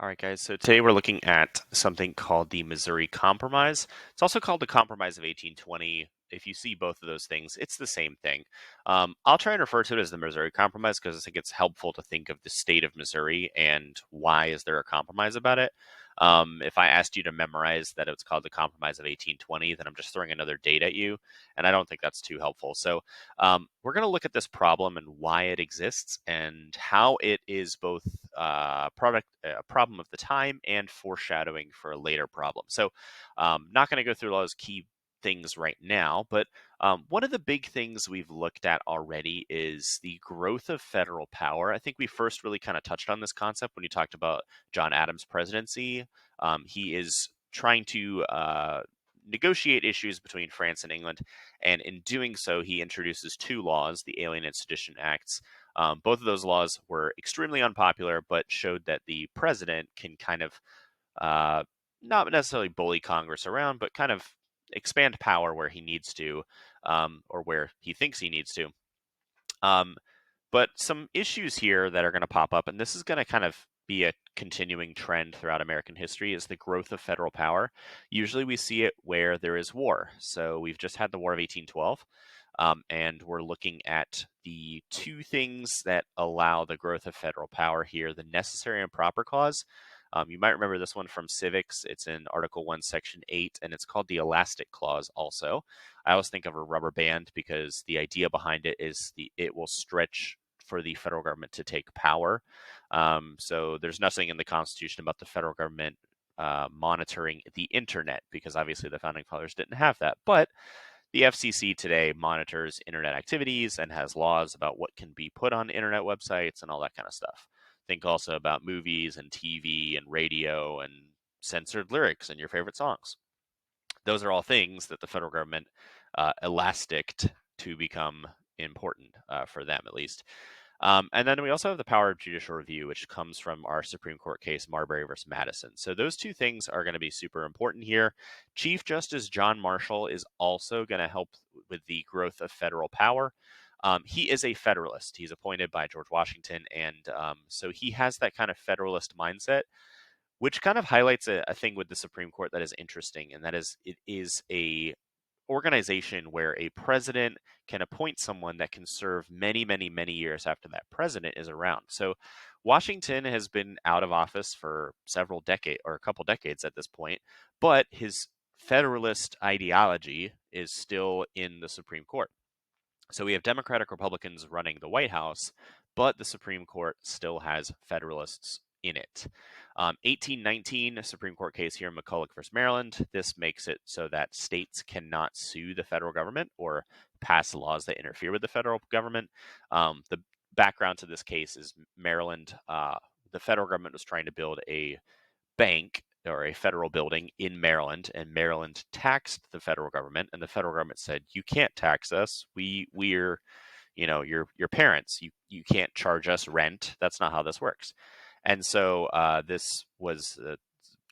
All right, guys. So today we're looking at something called the Missouri Compromise. It's also called the Compromise of 1820. If you see both of those things, it's the same thing. I'll try and refer to it as the Missouri Compromise because I think it's helpful to think of the state of Missouri and why is there a compromise about it. If I asked you to memorize that it's called the Compromise of 1820, then I'm just throwing another date at you, and I don't think that's too helpful. So we're going to look at this problem and why it exists and how it is both a problem of the time and foreshadowing for a later problem. So, not going to go through all those key things right now, but one of the big things we've looked at already is the growth of federal power. I think we first really kind of touched on this concept when you talked about John Adams' presidency. He is trying to negotiate issues between France and England, and in doing so, he introduces two laws, the Alien and Sedition Acts. Both of those laws were extremely unpopular, but showed that the president can kind of uh, not necessarily bully Congress around, but kind of expand power where he needs to, or where he thinks he needs to. Um, but some issues here that are going to pop up, and this is going to kind of be a continuing trend throughout American history, is the growth of federal power. Usually we see it where there is war. So we've just had the War of 1812, and we're looking at the two things that allow the growth of federal power here, the necessary and proper clause. You might remember this one from civics. It's in Article 1, Section 8, and it's called the elastic clause also. I always think of a rubber band because the idea behind it is it will stretch for the federal government to take power. So there's nothing in the Constitution about the federal government monitoring the internet because obviously the founding fathers didn't have that. But the FCC today monitors internet activities and has laws about what can be put on internet websites and all that kind of stuff. Think also about movies and TV and radio and censored lyrics in your favorite songs. Those are all things that the federal government elasticed to become important for them, at least. And then we also have the power of judicial review, which comes from our Supreme Court case, Marbury versus Madison. So those two things are going to be super important here. Chief Justice John Marshall is also going to help with the growth of federal power. He is a Federalist. He's appointed by George Washington, and so he has that kind of Federalist mindset, which kind of highlights a thing with the Supreme Court that is interesting, and that is it is a organization where a president can appoint someone that can serve many, many, many years after that president is around. So Washington has been out of office for several decades or a couple decades at this point, but his Federalist ideology is still in the Supreme Court. So we have Democratic Republicans running the White House, but the Supreme Court still has Federalists in it. 1819 Supreme Court case here in McCulloch versus Maryland. This makes it so that states cannot sue the federal government or pass laws that interfere with the federal government. The background to this case is Maryland. The federal government was trying to build a bank or a federal building in Maryland, and Maryland taxed the federal government, and the federal government said, "You can't tax us. We're, your parents. You can't charge us rent. That's not how this works." And so this was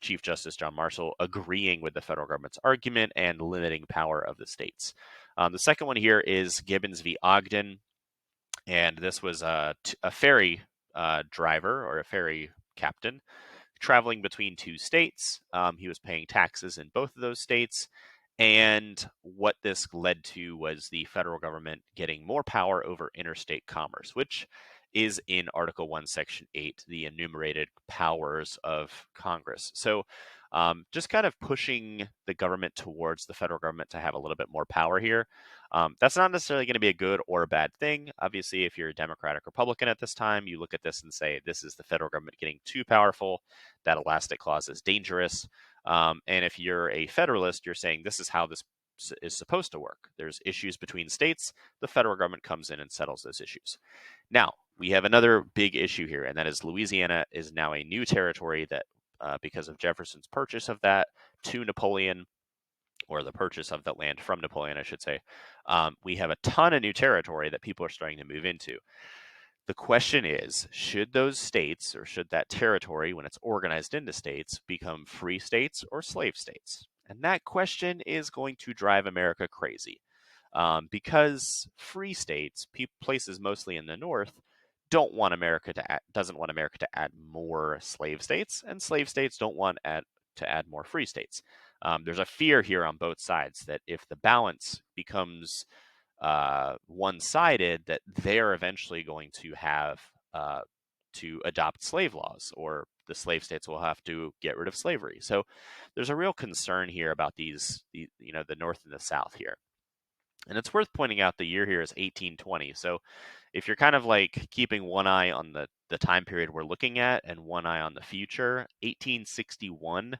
Chief Justice John Marshall agreeing with the federal government's argument and limiting power of the states. The second one here is Gibbons v. Ogden, and this was a ferry driver or a ferry captain traveling between two states. He was paying taxes in both of those states. And what this led to was the federal government getting more power over interstate commerce, which is in Article 1, Section 8, the enumerated powers of Congress. So just kind of pushing the government towards the federal government to have a little bit more power here. That's not necessarily going to be a good or a bad thing. Obviously, if you're a Democratic Republican at this time, you look at this and say, this is the federal government getting too powerful. That elastic clause is dangerous. And if you're a Federalist, you're saying this is how this is supposed to work. There's issues between states. The federal government comes in and settles those issues. Now, we have another big issue here, and that is Louisiana is now a new territory that, because of Jefferson's purchase of that to Napoleon, or the purchase of that land from Napoleon, I should say, we have a ton of new territory that people are starting to move into. The question is, should those states or should that territory, when it's organized into states, become free states or slave states? And that question is going to drive America crazy because free states, places mostly in the North, doesn't want America to add more slave states, and slave states don't want to add more free states. There's a fear here on both sides that if the balance becomes one-sided, that they're eventually going to have to adopt slave laws, or the slave states will have to get rid of slavery. So there's a real concern here about the North and the South here. And it's worth pointing out the year here is 1820. So if you're kind of like keeping one eye on the time period we're looking at and one eye on the future, 1861,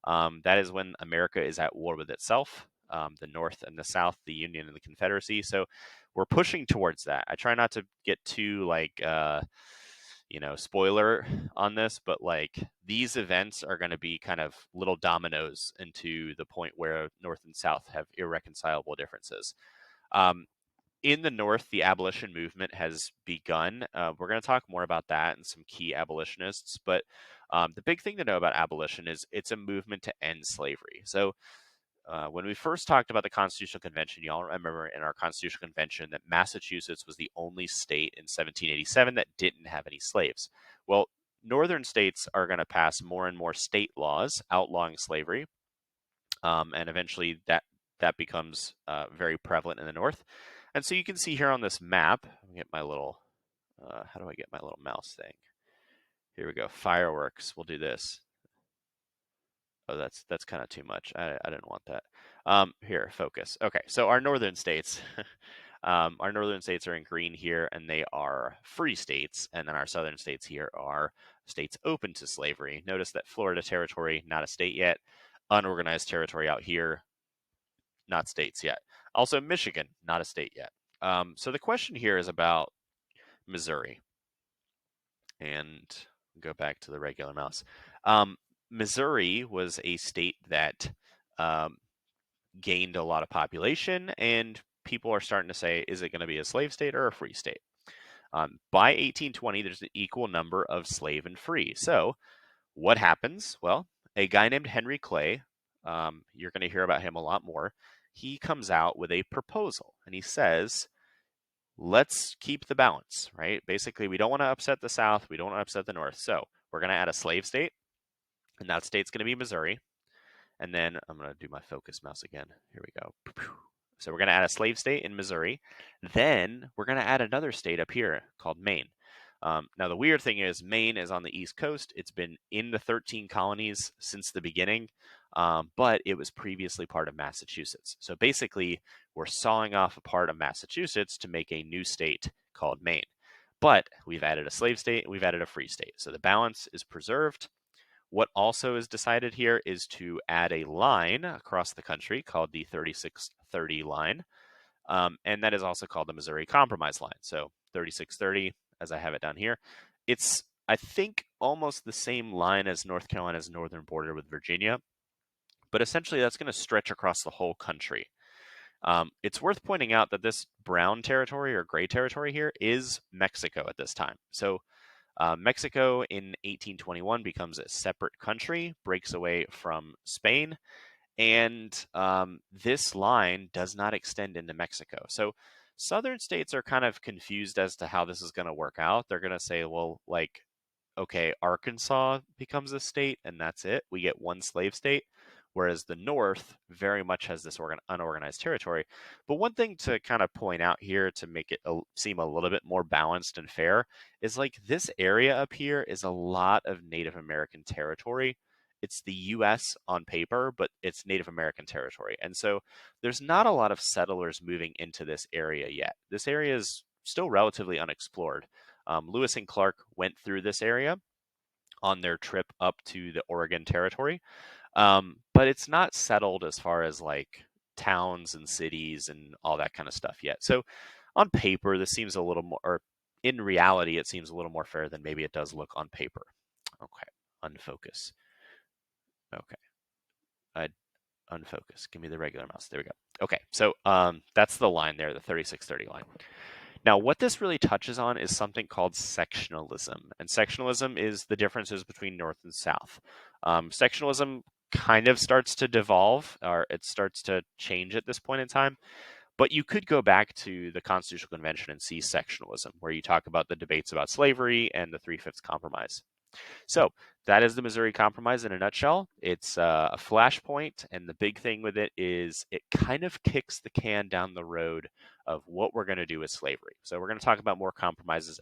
that is when America is at war with itself, the North and the South, the Union and the Confederacy. So we're pushing towards that. I try not to get too spoiler on this, but like these events are going to be kind of little dominoes into the point where North and South have irreconcilable differences. Um, in the North, the abolition movement has begun. We're going to talk more about that and some key abolitionists. But the big thing to know about abolition is it's a movement to end slavery. So when we first talked about the Constitutional Convention, y'all remember in our Constitutional Convention that Massachusetts was the only state in 1787 that didn't have any slaves. Well, northern states are going to pass more and more state laws outlawing slavery, and eventually that becomes very prevalent in the North. And so you can see here on this map, get my little, how do I get my little mouse thing? Here we go, fireworks. We'll do this. Oh, that's kind of too much. I didn't want that. Here, focus. Okay, so our northern states, our northern states are in green here, and they are free states, and then our southern states here are states open to slavery. Notice that Florida Territory, not a state yet. Unorganized territory out here, not states yet. Also, Michigan, not a state yet. So the question here is about Missouri, and go back to the regular mouse. Missouri was a state that um, gained a lot of population, and people are starting to say, is it going to be a slave state or a free state? By 1820, there's an equal number of slave and free. So what happens? Well, a guy named Henry Clay, you're going to hear about him a lot more. He comes out with a proposal, and he says, let's keep the balance, right? Basically, we don't want to upset the South. We don't want to upset the North. So we're going to add a slave state, and that state's going to be Missouri. And then I'm going to do my focus mouse again. Here we go. So we're going to add a slave state in Missouri. Then we're going to add another state up here called Maine. Now, the weird thing is Maine is on the East Coast. It's been in the 13 colonies since the beginning, but it was previously part of Massachusetts. So basically, we're sawing off a part of Massachusetts to make a new state called Maine. But we've added a slave state, and we've added a free state. So the balance is preserved. What also is decided here is to add a line across the country called the 3630 line, and that is also called the Missouri Compromise line. So 3630, as I have it down here, it's, I think, almost the same line as North Carolina's northern border with Virginia, but essentially that's going to stretch across the whole country. It's worth pointing out that this brown territory or gray territory here is Mexico at this time. So Mexico in 1821 becomes a separate country, breaks away from Spain, and this line does not extend into Mexico. So southern states are kind of confused as to how this is going to work out. They're going to say, well, like, okay, Arkansas becomes a state and that's it. We get one slave state. Whereas the North very much has this unorganized territory. But one thing to kind of point out here to make it seem a little bit more balanced and fair is like this area up here is a lot of Native American territory. It's the US on paper, but it's Native American territory. And so there's not a lot of settlers moving into this area yet. This area is still relatively unexplored. Lewis and Clark went through this area on their trip up to the Oregon Territory. But it's not settled as far as like towns and cities and all that kind of stuff yet. So on paper, this seems a little more, or in reality, it seems a little more fair than maybe it does look on paper. Okay, unfocus. Okay, I unfocus. Give me the regular mouse. There we go. Okay, so that's the line there, the 3630 line. Now, what this really touches on is something called sectionalism. And sectionalism is the differences between North and South. Sectionalism kind of starts to devolve, or it starts to change at this point in time. But you could go back to the Constitutional Convention and see sectionalism, where you talk about the debates about slavery and the Three-Fifths Compromise. So that is the Missouri Compromise in a nutshell. It's a flashpoint, and the big thing with it is it kind of kicks the can down the road of what we're going to do with slavery. So we're going to talk about more compromises